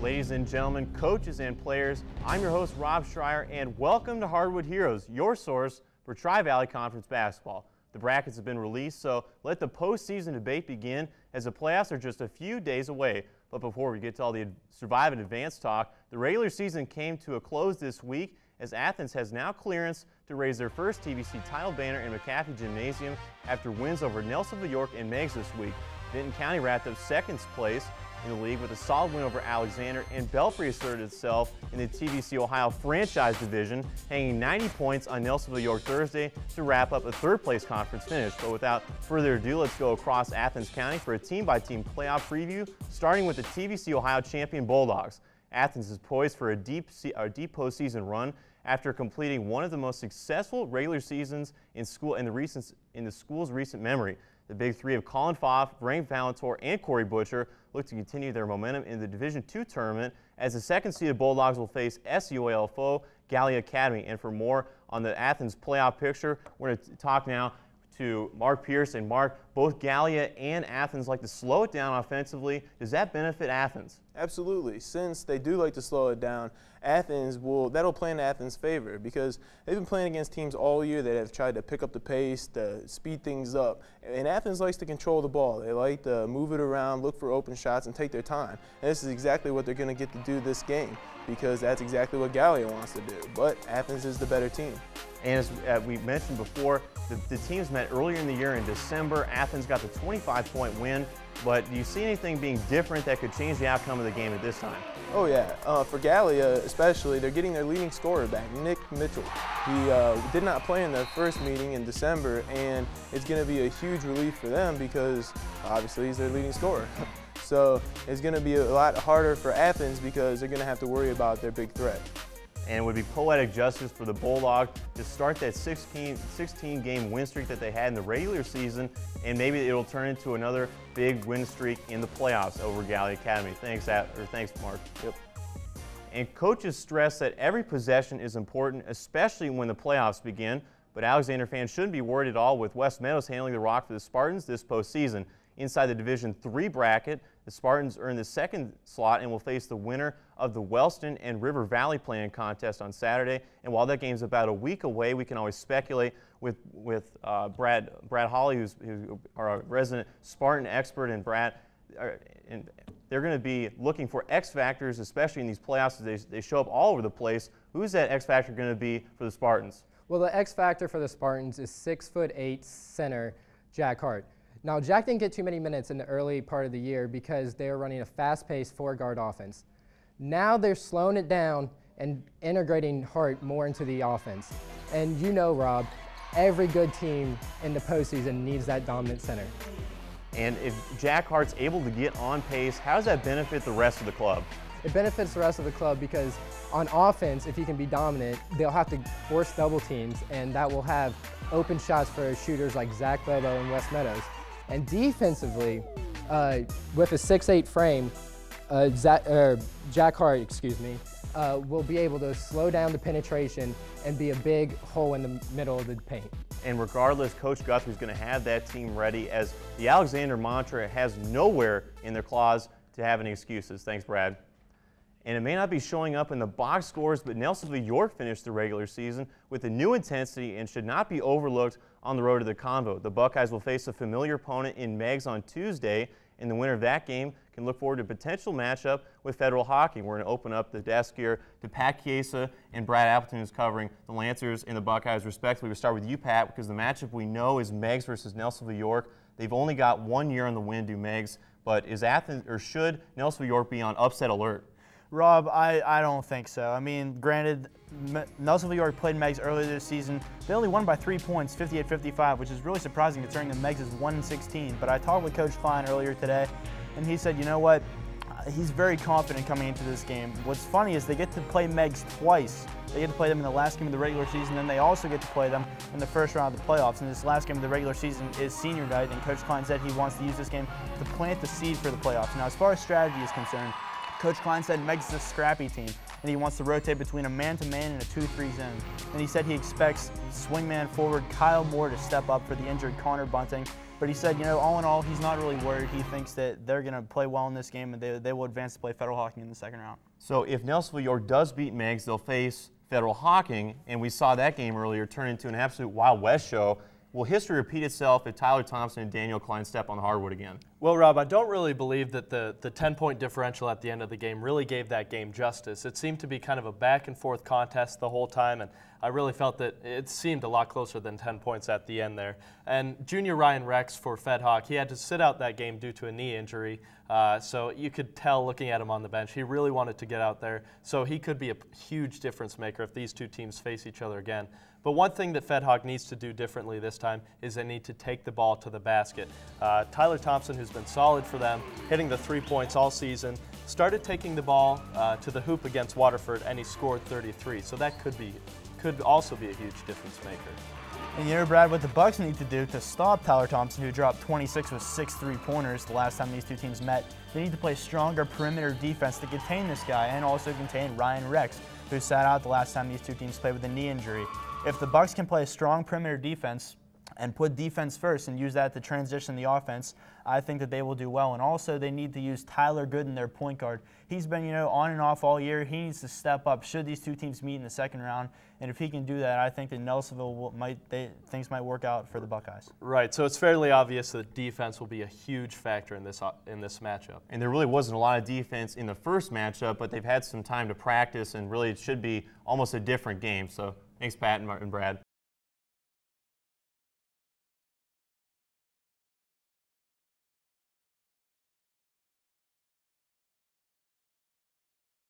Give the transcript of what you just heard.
Ladies and gentlemen, coaches and players, I'm your host Rob Schreier, and welcome to Hardwood Heroes, your source for Tri-Valley Conference basketball. The brackets have been released, so let the postseason debate begin as the playoffs are just a few days away. But before we get to all the survive and advance talk, the regular season came to a close this week as Athens has now clearance to raise their first TVC title banner in McAfee Gymnasium after wins over Nelsonville-York and Meigs this week. Vinton County wrapped up second place in the league with a solid win over Alexander, and Belfry asserted itself in the TVC Ohio franchise division, hanging 90 points on Nelsonville-York Thursday to wrap up a third-place conference finish. But without further ado, let's go across Athens County for a team-by-team playoff preview, starting with the TVC Ohio champion Bulldogs. Athens is poised for a deep postseason run after completing one of the most successful regular seasons in the school's recent memory. The big three of Colin Foff, Frank Valentor, and Corey Butcher look to continue their momentum in the Division II tournament as the second-seeded Bulldogs will face SUAL foe Gallia Academy. And for more on the Athens playoff picture, we're going to talk now to Mark Pierce. And Mark, both Gallia and Athens like to slow it down offensively. Does that benefit Athens? Absolutely. Since they do like to slow it down, that'll play in Athens' favor because they've been playing against teams all year that have tried to pick up the pace, to speed things up. And Athens likes to control the ball. They like to move it around, look for open shots, and take their time. And this is exactly what they're going to get to do this game because that's exactly what Gallia wants to do. But Athens is the better team. And as we mentioned before, the teams met earlier in the year in December. Athens got the 25-point win, but do you see anything being different that could change the outcome of the game at this time? Oh yeah, for Gallia especially, they're getting their leading scorer back, Nick Mitchell. He did not play in the first meeting in December, and it's going to be a huge relief for them because obviously he's their leading scorer. So it's going to be a lot harder for Athens because they're going to have to worry about their big threat. And it would be poetic justice for the Bulldogs to start that 16-game win streak that they had in the regular season, and maybe it'll turn into another big win streak in the playoffs over Gallia Academy. Thanks, Mark. Yep. And coaches stress that every possession is important, especially when the playoffs begin. But Alexander fans shouldn't be worried at all with West Meadows handling the rock for the Spartans this postseason. Inside the Division III bracket, the Spartans are in the second slot and will face the winner of the Wellston and River Valley playing contest on Saturday. And while that game's about a week away, we can always speculate with Brad Hawley, who's our resident Spartan expert, and Brad. And they're going to be looking for X factors, especially in these playoffs. They show up all over the place. Who's that X factor going to be for the Spartans? Well, the X factor for the Spartans is 6'8" center Jack Hart. Now, Jack didn't get too many minutes in the early part of the year because they were running a fast-paced four-guard offense. Now they're slowing it down and integrating Hart more into the offense. And you know, Rob, every good team in the postseason needs that dominant center. And if Jack Hart's able to get on pace, how does that benefit the rest of the club? It benefits the rest of the club because on offense, if he can be dominant, they'll have to force double teams, and that will have open shots for shooters like Zach Bobo and West Meadows. And defensively, with a 6'8" frame, Jack Hart, will be able to slow down the penetration and be a big hole in the middle of the paint. And regardless, Coach Guthrie's going to have that team ready, as the Alexander mantra has nowhere in their clause to have any excuses. Thanks, Brad. And it may not be showing up in the box scores, but Nelsonville-York finished the regular season with a new intensity and should not be overlooked on the road to the Convo. The Buckeyes will face a familiar opponent in Meigs on Tuesday, and the winner of that game can look forward to a potential matchup with Federal Hockey. We're going to open up the desk here to Pat Chiesa and Brad Appleton, who's covering the Lancers and the Buckeyes respectively. We'll start with you, Pat, because the matchup we know is Meigs versus Nelsonville-York. They've only got 1 year on the win, do Meigs, but should Nelsonville-York be on upset alert? Rob, I don't think so. I mean, granted, Nelsonville-York played Meigs earlier this season. They only won by 3 points, 58-55, which is really surprising considering that Meigs is 1-16. But I talked with Coach Klein earlier today, and he said, you know what, he's very confident coming into this game. What's funny is they get to play Meigs twice. They get to play them in the last game of the regular season, then they also get to play them in the first round of the playoffs. And this last game of the regular season is senior night, and Coach Klein said he wants to use this game to plant the seed for the playoffs. Now, as far as strategy is concerned, Coach Klein said Meigs is a scrappy team. and he wants to rotate between a man-to-man and a 2-3 zone. And he said he expects swingman forward Kyle Moore to step up for the injured Connor Bunting. But he said, all in all, he's not really worried. He thinks that they're going to play well in this game, and they will advance to play Federal Hocking in the second round. So if Nelsonville-York does beat Meigs, they'll face Federal Hocking, and we saw that game earlier turn into an absolute Wild West show. Will history repeat itself if Tyler Thompson and Daniel Klein step on the hardwood again? Well, Rob, I don't really believe that the 10-point differential at the end of the game really gave that game justice. It seemed to be kind of a back-and-forth contest the whole time, and I really felt that it seemed a lot closer than 10 points at the end there. And junior Ryan Rex for Fed Hoc, he had to sit out that game due to a knee injury, so you could tell looking at him on the bench, he really wanted to get out there, so he could be a huge difference maker if these two teams face each other again. But one thing that Fed Hoc needs to do differently this time is they need to take the ball to the basket. Tyler Thompson, who's been solid for them, hitting the 3 points all season, started taking the ball to the hoop against Waterford, and he scored 33. So that could also be a huge difference maker. And Brad, what the Bucks need to do to stop Tyler Thompson, who dropped 26 with 6 3-pointers the last time these two teams met, they need to play stronger perimeter defense to contain this guy and also contain Ryan Rex, who sat out the last time these two teams played with a knee injury. If the Bucks can play a strong perimeter defense and put defense first and use that to transition the offense, I think that they will do well. And also, they need to use Tyler Gooden, their point guard. He's been, on and off all year. He needs to step up should these two teams meet in the second round. And if he can do that, I think that Nelsonville things might work out for the Buckeyes. Right. So it's fairly obvious that defense will be a huge factor in this matchup. And there really wasn't a lot of defense in the first matchup, but they've had some time to practice, and really it should be almost a different game. So thanks, Pat and Brad.